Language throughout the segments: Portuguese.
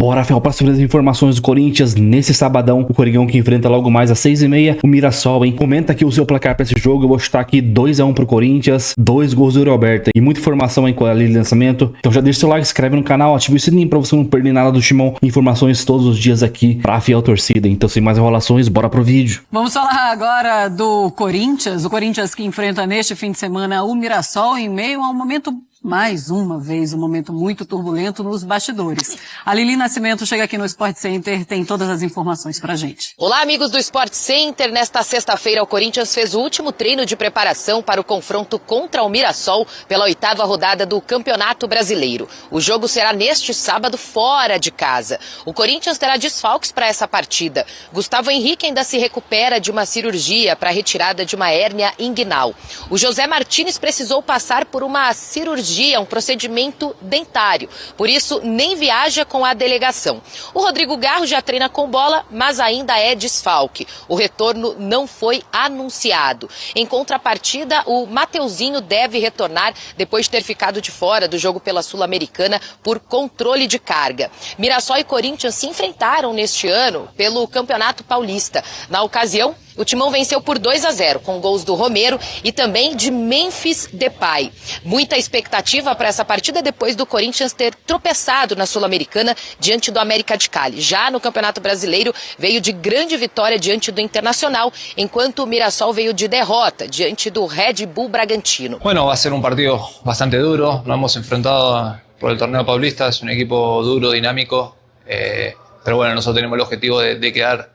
Bora, Fel, para saber as informações do Corinthians nesse sabadão. O Coringão que enfrenta logo mais às 6h30 o Mirassol, hein? Comenta aqui o seu placar para esse jogo. Eu vou chutar aqui 2-1 pro Corinthians, 2 gols do Yuri Alberto. E muita informação aí com a linha de lançamento. Então já deixa o seu like, se inscreve no canal, ativa o sininho para você não perder nada do Timão. Informações todos os dias aqui pra fiel torcida. Então sem mais enrolações, bora pro vídeo. Vamos falar agora do Corinthians. O Corinthians que enfrenta neste fim de semana o Mirassol em meio a um momento... mais uma vez, um momento muito turbulento nos bastidores. A Lili Nascimento chega aqui no Sport Center, tem todas as informações pra gente. Olá, amigos do Sport Center. Nesta sexta-feira, o Corinthians fez o último treino de preparação para o confronto contra o Mirassol pela 8ª rodada do Campeonato Brasileiro. O jogo será neste sábado, fora de casa. O Corinthians terá desfalques para essa partida. Gustavo Henrique ainda se recupera de uma cirurgia para a retirada de uma hérnia inguinal. O José Martínez precisou passar por uma cirurgia, um procedimento dentário. Por isso, nem viaja com a delegação. O Rodrigo Garro já treina com bola, mas ainda é desfalque. O retorno não foi anunciado. Em contrapartida, o Mateuzinho deve retornar depois de ter ficado de fora do jogo pela Sul-Americana por controle de carga. Mirassol e Corinthians se enfrentaram neste ano pelo Campeonato Paulista. Na ocasião, o Timão venceu por 2-0, com gols do Romero e também de Memphis Depay. Muita expectativa para essa partida depois do Corinthians ter tropeçado na Sul-Americana diante do América de Cali. Já no Campeonato Brasileiro, veio de grande vitória diante do Internacional, enquanto o Mirassol veio de derrota diante do Red Bull Bragantino. Bueno, va a ser un partido bastante duro. Lo hemos enfrentado por el torneo paulista. Es un equipo duro, dinámico. Pero bueno, nosotros tenemos el objetivo de quedar...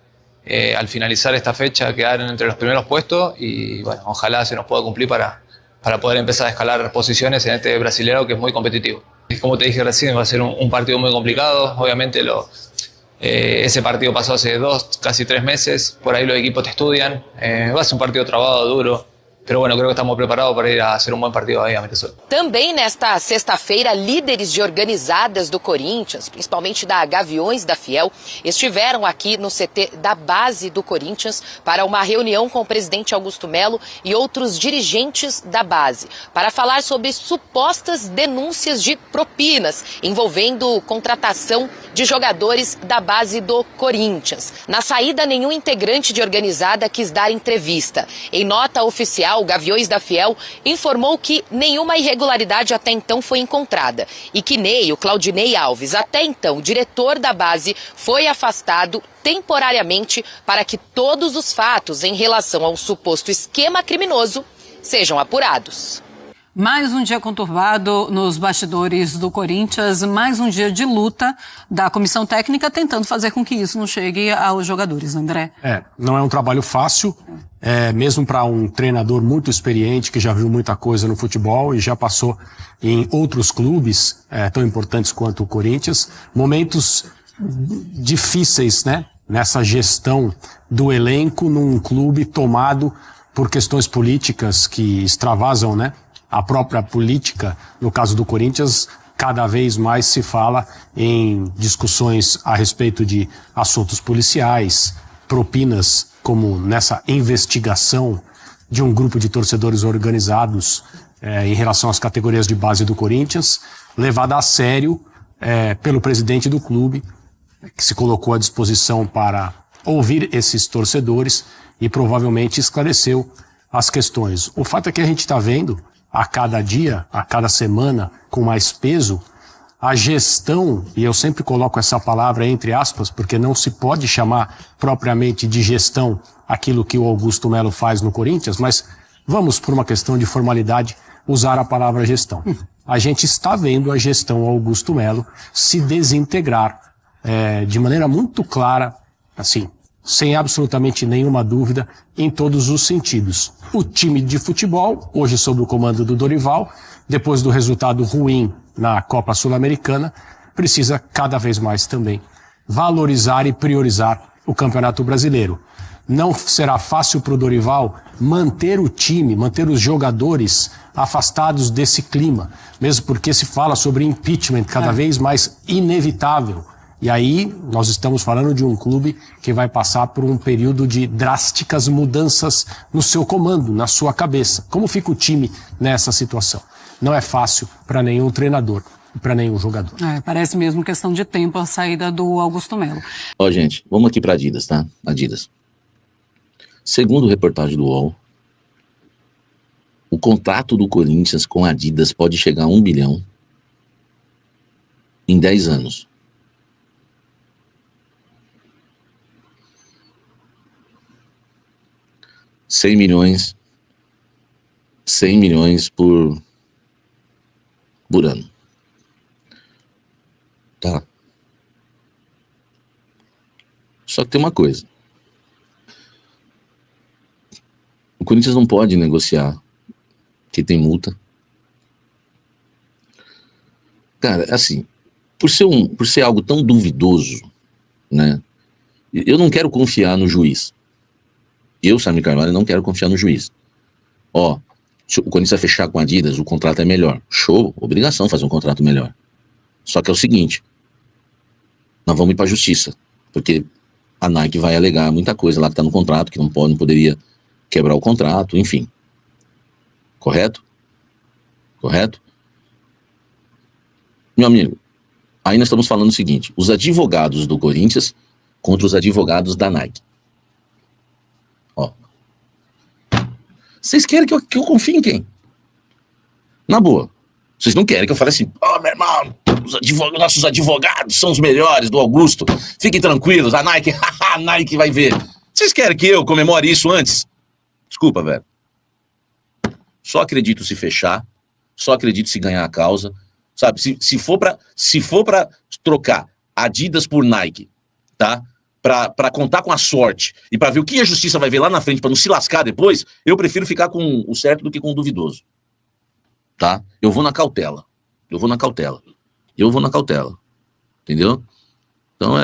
al finalizar esta fecha, quedar entre los primeros puestos y bueno, ojalá se nos pueda cumplir para poder empezar a escalar posiciones en este Brasileirão que es muy competitivo. Como te dije recién, va a ser un partido muy complicado. Obviamente ese partido pasó hace 2, casi 3 meses, por ahí los equipos te estudian. Va a ser un partido trabado, duro. Pero bueno, creo que estamos preparados para ir a hacer um bom partido aí a Mirassol. Também nesta sexta-feira, líderes de organizadas do Corinthians, principalmente da Gaviões da Fiel, estiveram aqui no CT da base do Corinthians para uma reunião com o presidente Augusto Melo e outros dirigentes da base, para falar sobre supostas denúncias de propinas envolvendo contratação de jogadores da base do Corinthians. Na saída, nenhum integrante de organizada quis dar entrevista. Em nota oficial, o Gaviões da Fiel informou que nenhuma irregularidade até então foi encontrada e que o Claudinei Alves, até então diretor da base, foi afastado temporariamente para que todos os fatos em relação ao suposto esquema criminoso sejam apurados. Mais um dia conturbado nos bastidores do Corinthians, mais um dia de luta da comissão técnica tentando fazer com que isso não chegue aos jogadores, André. Não é um trabalho fácil, mesmo para um treinador muito experiente que já viu muita coisa no futebol e já passou em outros clubes tão importantes quanto o Corinthians. Momentos difíceis, né? Nessa gestão do elenco num clube tomado por questões políticas que extravasam, né? A própria política, no caso do Corinthians, cada vez mais se fala em discussões a respeito de assuntos policiais, propinas, como nessa investigação de um grupo de torcedores organizados em relação às categorias de base do Corinthians, levada a sério pelo presidente do clube, que se colocou à disposição para ouvir esses torcedores e provavelmente esclareceu as questões. O fato é que a gente está vendo a cada dia, a cada semana, com mais peso, a gestão, e eu sempre coloco essa palavra entre aspas, porque não se pode chamar propriamente de gestão aquilo que o Augusto Melo faz no Corinthians, mas vamos, por uma questão de formalidade, usar a palavra gestão. A gente está vendo a gestão Augusto Melo se desintegrar de maneira muito clara, assim, sem absolutamente nenhuma dúvida, em todos os sentidos. O time de futebol, hoje sob o comando do Dorival, depois do resultado ruim na Copa Sul-Americana, precisa cada vez mais também valorizar e priorizar o Campeonato Brasileiro. Não será fácil para o Dorival manter o time, manter os jogadores afastados desse clima, mesmo porque se fala sobre impeachment cada vez mais inevitável. E aí nós estamos falando de um clube que vai passar por um período de drásticas mudanças no seu comando, na sua cabeça. Como fica o time nessa situação? Não é fácil para nenhum treinador. e para nenhum jogador. Parece mesmo questão de tempo a saída do Augusto Melo. Ó, gente, vamos aqui para Adidas, tá? Adidas. Segundo reportagem do UOL, o contrato do Corinthians com a Adidas pode chegar a 1 bilhão em 10 anos. R$100 milhões por ano. Tá. Só que tem uma coisa. O Corinthians não pode negociar, que tem multa. Cara, assim, por ser algo tão duvidoso, né? Eu não quero confiar no juiz. Eu, Samir Carvalho, não quero confiar no juiz. Ó, se o Corinthians vai fechar com a Adidas, o contrato é melhor. Show, obrigação fazer um contrato melhor. Só que é o seguinte, nós vamos ir para a justiça, porque a Nike vai alegar muita coisa lá que está no contrato, que não poderia quebrar o contrato, enfim. Correto? Correto? Meu amigo, aí nós estamos falando o seguinte, os advogados do Corinthians contra os advogados da Nike. Ó. Vocês querem que eu confie em quem? Na boa. Vocês não querem que eu fale assim, meu irmão, nossos advogados são os melhores do Augusto. Fiquem tranquilos, a Nike vai ver. Vocês querem que eu comemore isso antes? Desculpa, velho. Só acredito se fechar, só acredito se ganhar a causa. Sabe, se for pra trocar Adidas por Nike, tá? Pra contar com a sorte e pra ver o que a justiça vai ver lá na frente pra não se lascar depois, eu prefiro ficar com o certo do que com o duvidoso. Tá? Eu vou na cautela. Entendeu? Então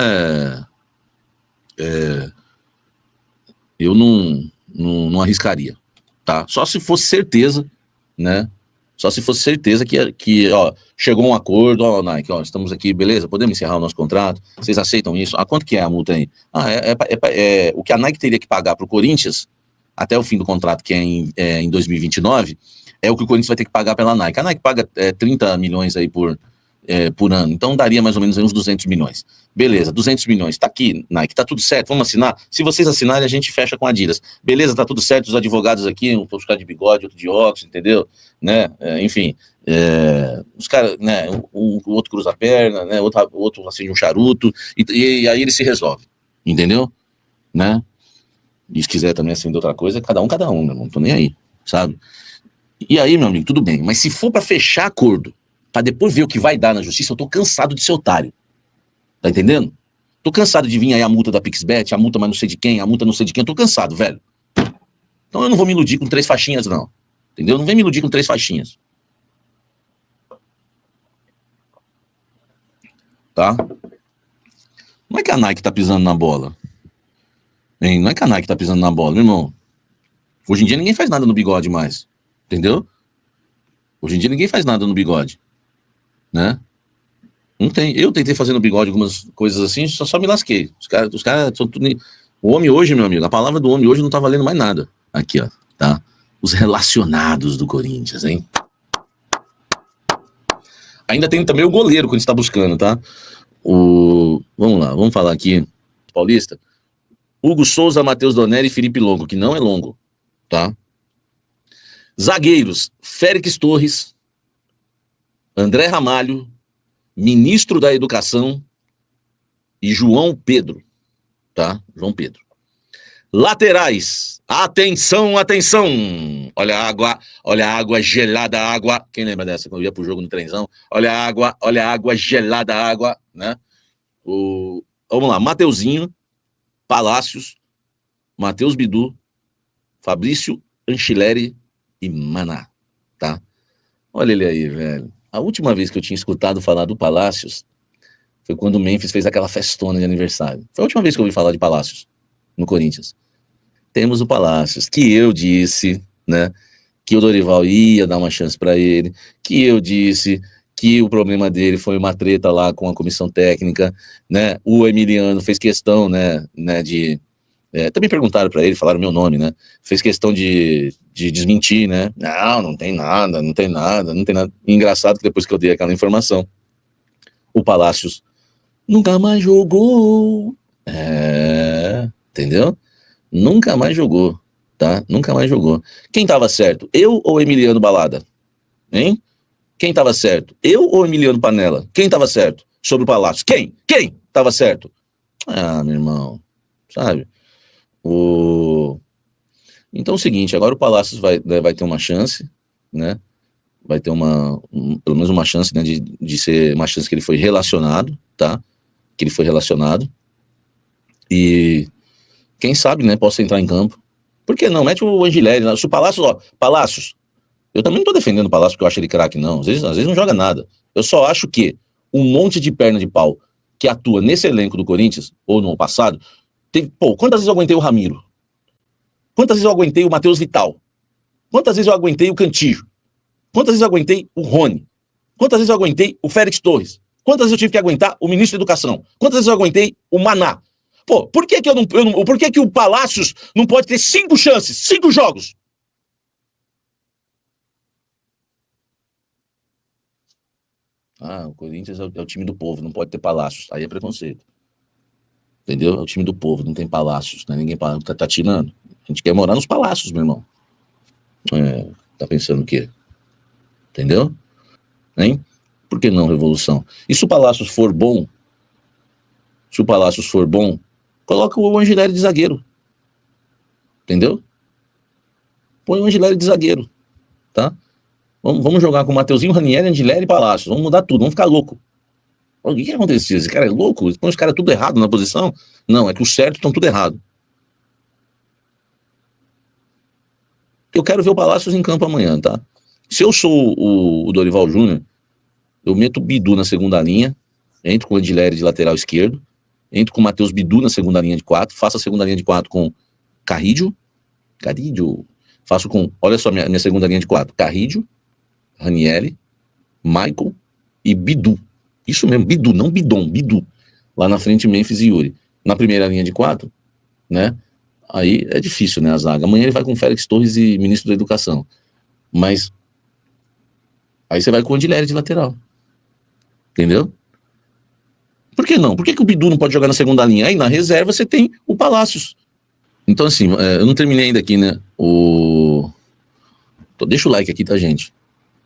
eu não arriscaria, tá? Só se fosse certeza, né? Só se fosse certeza que ó, chegou um acordo, ó, Nike, ó, estamos aqui, beleza, podemos encerrar o nosso contrato, vocês aceitam isso? Quanto que é a multa aí? O que a Nike teria que pagar pro Corinthians, até o fim do contrato, que é em 2029, é o que o Corinthians vai ter que pagar pela Nike. A Nike paga 30 milhões aí por ano, então daria mais ou menos aí uns 200 milhões. Beleza, 200 milhões, tá aqui, Nike, tá tudo certo, vamos assinar? Se vocês assinarem, a gente fecha com a Adidas. Beleza, tá tudo certo, os advogados aqui, um cara de bigode, outro de óculos, entendeu? Né? Enfim, os caras, né, o outro cruza a perna, né, outro acende um charuto, e aí ele se resolve, entendeu? Né? E se quiser também acender outra coisa, cada um, meu irmão, não tô nem aí, sabe? E aí, meu amigo, tudo bem, mas se for pra fechar acordo, pra depois ver o que vai dar na justiça, eu tô cansado de ser otário. Tá entendendo? Tô cansado de vir aí a multa da PixBet, a multa mas não sei de quem, a multa não sei de quem, eu tô cansado, velho. Então eu não vou me iludir com 3 faixinhas, não. Entendeu? Não vem me iludir com 3 faixinhas. Tá? Não é que a Nike tá pisando na bola. Hein? Não é que a Nike tá pisando na bola, meu irmão. Hoje em dia ninguém faz nada no bigode mais. Entendeu? Hoje em dia ninguém faz nada no bigode. Né? Não tem. Eu tentei fazer no bigode algumas coisas assim, só me lasquei. Os caras são tudo... O homem hoje, meu amigo, a palavra do homem hoje não tá valendo mais nada. Aqui, ó, tá? Os relacionados do Corinthians, hein? Ainda tem também o goleiro que a gente tá buscando, tá? Vamos lá, vamos falar aqui. Paulista. Hugo Souza, Matheus Donelli e Felipe Longo, que não é longo, tá? Zagueiros, Félix Torres, André Ramalho, ministro da Educação e João Pedro, tá? João Pedro. Laterais, atenção, atenção. Olha a água gelada, água. Quem lembra dessa? Quando eu ia pro jogo no trenzão. Olha a água gelada, água, né? Vamos lá, Mateuzinho, Palácios, Matheus Bidu, Fabrício Anchileri e Maná, tá? Olha ele aí, velho. A última vez que eu tinha escutado falar do Palácios foi quando o Memphis fez aquela festona de aniversário. Foi a última vez que eu ouvi falar de Palácios no Corinthians. Temos o Palácios, que eu disse, né, que o Dorival ia dar uma chance para ele, que eu disse que o problema dele foi uma treta lá com a comissão técnica, né? O Emiliano fez questão, né de... também perguntaram para ele, falaram meu nome, né? Fez questão de desmentir, né? Não tem nada. E engraçado que depois que eu dei aquela informação, o Palácios nunca mais jogou. Entendeu? Nunca mais jogou, tá? Nunca mais jogou. Quem tava certo? Eu ou Emiliano Balada? Hein? Quem tava certo? Eu ou Emiliano Panela? Quem tava certo sobre o Palácio? Quem tava certo? Ah, meu irmão, sabe? Então é o seguinte, agora o Palácios vai ter uma chance, né? Vai ter pelo menos uma chance, né, de ser uma chance que ele foi relacionado, tá? Que ele foi relacionado. E quem sabe, né, possa entrar em campo. Por que não? Mete o Angileri. Se o Palácios, eu também não tô defendendo o Palácios porque eu acho ele craque, não. Às vezes não joga nada. Eu só acho que um monte de perna de pau que atua nesse elenco do Corinthians, ou no passado, quantas vezes eu aguentei o Ramiro? Quantas vezes eu aguentei o Matheus Vital? Quantas vezes eu aguentei o Cantillo? Quantas vezes eu aguentei o Rony? Quantas vezes eu aguentei o Félix Torres? Quantas vezes eu tive que aguentar o ministro da Educação? Quantas vezes eu aguentei o Maná? Pô, por que que o Palácios não pode ter 5 chances, 5 jogos? Ah, o Corinthians é o time do povo, não pode ter Palácios. Aí é preconceito. Entendeu? É o time do povo, não tem Palácios, né? Ninguém tá tirando. A gente quer morar nos Palácios, meu irmão. Tá pensando o quê? Entendeu? Hein? Por que não revolução? E se o Palácios for bom, coloca o Angileri de zagueiro. Entendeu? Põe o Angileri de zagueiro, tá? Vamos jogar com o Mateuzinho, Ranieri, Angileri e Palácios. Vamos mudar tudo, vamos ficar louco. O que aconteceu? Esse cara é louco? Põe os caras tudo errado na posição? Não, é que os certos estão tudo errado. Eu quero ver o Palácios em campo amanhã, tá? Se eu sou o Dorival Júnior, eu meto o Bidu na segunda linha, entro com o Angileri de lateral esquerdo, entro com o Matheus Bidu na segunda linha de 4, faço a segunda linha de 4 com Carrídio, faço com, olha só minha segunda linha de 4, Carrídio, Ranieri, Michael e Bidu. Isso mesmo, Bidu, não Bidon, Bidu. Lá na frente, Memphis e Yuri. Na primeira linha de 4, né? Aí é difícil, né, a zaga. Amanhã ele vai com Félix Torres e ministro da Educação. Mas aí você vai com o Angileri de lateral. Entendeu? Por que não? Por que o Bidu não pode jogar na segunda linha? Aí na reserva você tem o Palácios. Então assim, eu não terminei ainda aqui, né? Deixa o like aqui, tá, gente?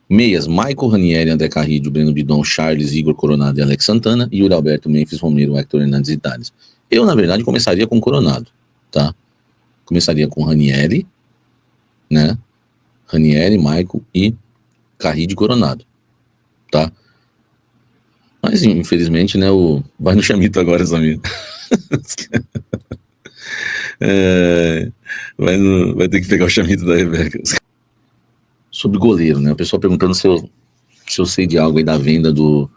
Meias, Michael Ranieri, André Carrillo, Breno Bidon, Charles, Igor Coronado e Alex Santana, e Yuri Alberto, Memphis, Romero, Hector Hernandes e Tales. Eu, na verdade, começaria com Coronado, tá? Começaria com Ranieri, né? Ranieri, Michael e Carrillo e Coronado, tá? Mas, infelizmente, né, vai no chamito agora, Samir. Vai ter que pegar o chamito da Rebeca. Sobre goleiro, né? O pessoal perguntando se eu sei de algo aí da venda do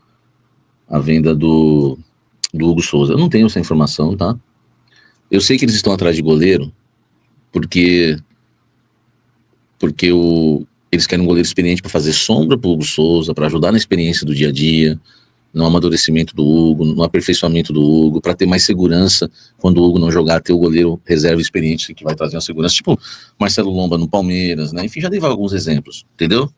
Hugo Souza. Eu não tenho essa informação, tá? Eu sei que eles estão atrás de goleiro porque eles querem um goleiro experiente para fazer sombra pro Hugo Souza, para ajudar na experiência do dia a dia, no amadurecimento do Hugo, no aperfeiçoamento do Hugo, para ter mais segurança quando o Hugo não jogar, ter o goleiro reserva experiente que vai trazer uma segurança, tipo Marcelo Lomba no Palmeiras, né? Enfim, já dei alguns exemplos, entendeu?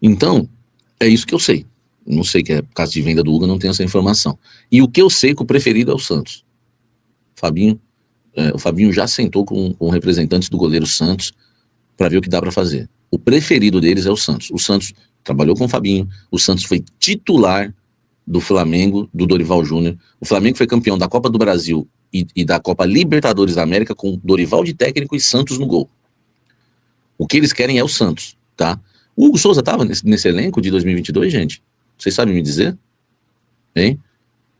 Então, é isso que eu sei. Não sei que é por causa de venda do Hugo, eu não tenho essa informação. E o que eu sei que o preferido é o Santos. O Fabinho já sentou com representantes do goleiro Santos para ver o que dá para fazer. O preferido deles é o Santos. O Santos trabalhou com o Fabinho, o Santos foi titular do Flamengo, do Dorival Júnior. O Flamengo foi campeão da Copa do Brasil e da Copa Libertadores da América com Dorival de técnico e Santos no gol. O que eles querem é o Santos, tá? O Hugo Souza estava nesse elenco de 2022, gente? Vocês sabem me dizer? Hein?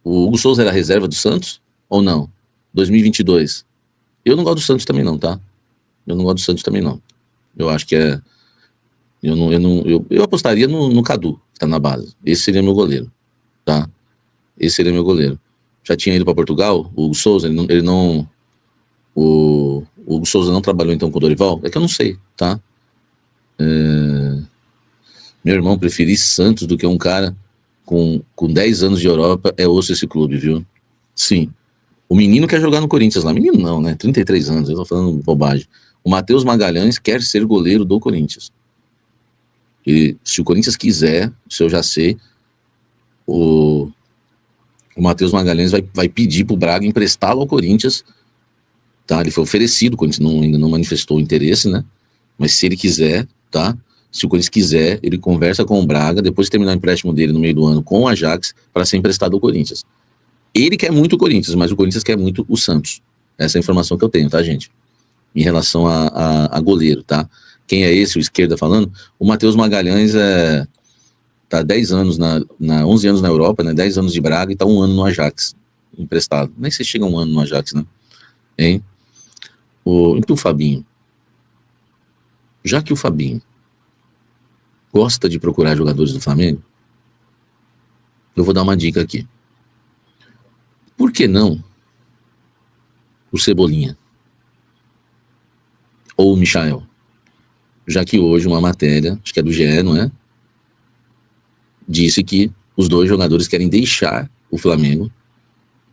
O Hugo Souza era reserva do Santos ou não? 2022. Eu não gosto do Santos também não, tá? Eu não gosto do Santos também não. Eu acho que é... Eu apostaria no Cadu, que tá na base. Esse seria meu goleiro, tá? Esse seria meu goleiro. Já tinha ido para Portugal, o Hugo Souza, o Hugo Souza não trabalhou então com o Dorival? É que eu não sei, tá? Meu irmão, preferi Santos do que um cara com 10 anos de Europa, é osso esse clube, viu? Sim. O menino quer jogar no Corinthians lá. Menino não, né? 33 anos, eu tô falando bobagem. O Matheus Magalhães quer ser goleiro do Corinthians. Se o Corinthians quiser, se eu já sei, o Matheus Magalhães vai pedir pro Braga emprestá-lo ao Corinthians, tá? Ele foi oferecido, o Corinthians ainda não manifestou interesse, né? Mas se ele quiser, tá? Se o Corinthians quiser, ele conversa com o Braga, depois de terminar o empréstimo dele no meio do ano com o Ajax, para ser emprestado ao Corinthians. Ele quer muito o Corinthians, mas o Corinthians quer muito o Santos. Essa é a informação que eu tenho, tá, gente? Em relação a goleiro, tá? Quem é esse, o esquerda falando? O Matheus Magalhães tá 10 anos, 11 anos na Europa, né? 10 anos de Braga e tá 1 ano no Ajax, emprestado. Nem sei se chega 1 ano no Ajax, né? Hein? Então o Fabinho. Já que o Fabinho gosta de procurar jogadores do Flamengo, eu vou dar uma dica aqui. Por que não o Cebolinha? Ou o Michael? Já que hoje uma matéria, acho que é do GE, não é? Disse que os 2 jogadores querem deixar o Flamengo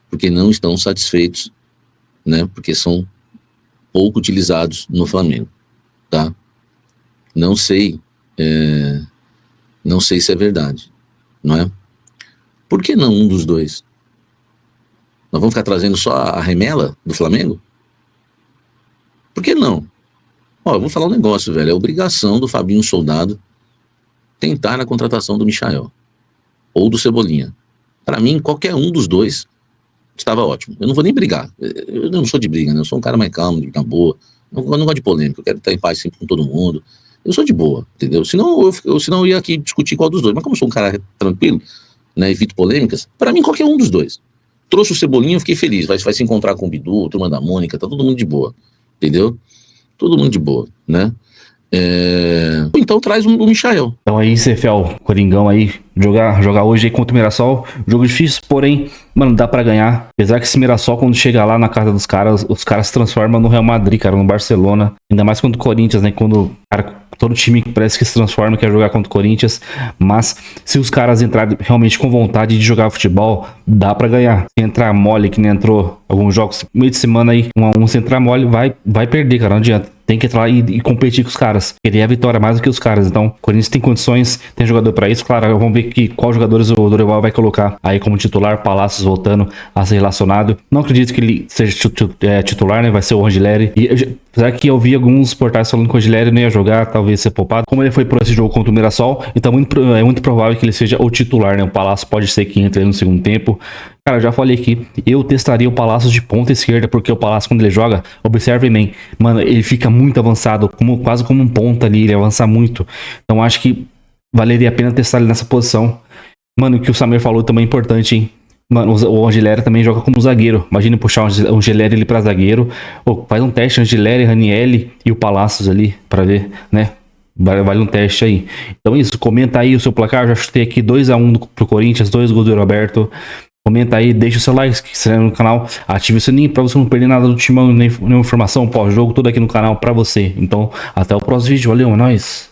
porque não estão satisfeitos, né? Porque são pouco utilizados no Flamengo, tá? Não sei se é verdade, não é? Por que não um dos 2? Nós vamos ficar trazendo só a remela do Flamengo? Por que não? Ó, eu vou falar um negócio, velho. É obrigação do Fabinho Soldado tentar na contratação do Michael ou do Cebolinha. Para mim, qualquer um dos 2 estava ótimo. Eu não vou nem brigar. Eu não sou de briga, né? Eu sou um cara mais calmo, de boa. Eu não gosto de polêmica. Eu quero estar em paz sempre com todo mundo. Eu sou de boa, entendeu? Senão eu ia aqui discutir qual dos 2. Mas como eu sou um cara tranquilo, né, evito polêmicas, para mim qualquer um dos 2. Trouxe o Cebolinha, eu fiquei feliz. Vai se encontrar com o Bidu, turma da Mônica, tá todo mundo de boa, entendeu? Todo mundo de boa, né? Então traz o Michael. Então aí, Cefel, Coringão aí, jogar hoje aí contra o Mirassol, jogo difícil, porém, mano, dá pra ganhar. Apesar que esse Mirassol, quando chega lá na casa dos caras, os caras se transformam no Real Madrid, cara, no Barcelona. Ainda mais contra o Corinthians, né? Quando, cara, todo time parece que se transforma, quer jogar contra o Corinthians. Mas se os caras entrarem realmente com vontade de jogar futebol, dá pra ganhar. Se entrar mole, que nem entrou alguns jogos, meio de semana aí, 1 a 1, se entrar mole, vai perder, cara, não adianta. Tem que entrar lá e competir com os caras. Querer a vitória mais do que os caras. Então, o Corinthians tem condições, tem jogador pra isso. Claro, vamos ver qual jogadores o Dorival vai colocar aí como titular. Palácios voltando a ser relacionado. Não acredito que ele seja titular, né? Vai ser o Angileri. Apesar que eu vi alguns portais falando que o Angileri não ia jogar, talvez ser poupado. Como ele foi por esse jogo contra o Mirassol, então é muito provável que ele seja o titular, né? O Palácio pode ser que entre no segundo tempo. Cara, eu já falei aqui, eu testaria o Palácio de ponta esquerda, porque o Palácio, quando ele joga, observem bem, mano, ele fica muito avançado, quase como um ponta ali, ele avança muito. Então acho que valeria a pena testar ele nessa posição. Mano, o que o Samir falou também é importante, hein? Mano, o Angileri também joga como zagueiro. Imagina puxar o Angileri ali pra zagueiro. Ou faz um teste, Angileri, Ranielli e o Palácios ali, pra ver, né? Vale um teste aí. Então isso, comenta aí o seu placar. Já chutei aqui 2 a 1 pro Corinthians, 2 gols do Roberto. Comenta aí, deixa o seu like, se inscreve no canal, ative o sininho pra você não perder nada do Timão, nenhuma informação pós-jogo, tudo aqui no canal pra você. Então, até o próximo vídeo, valeu, é nóis!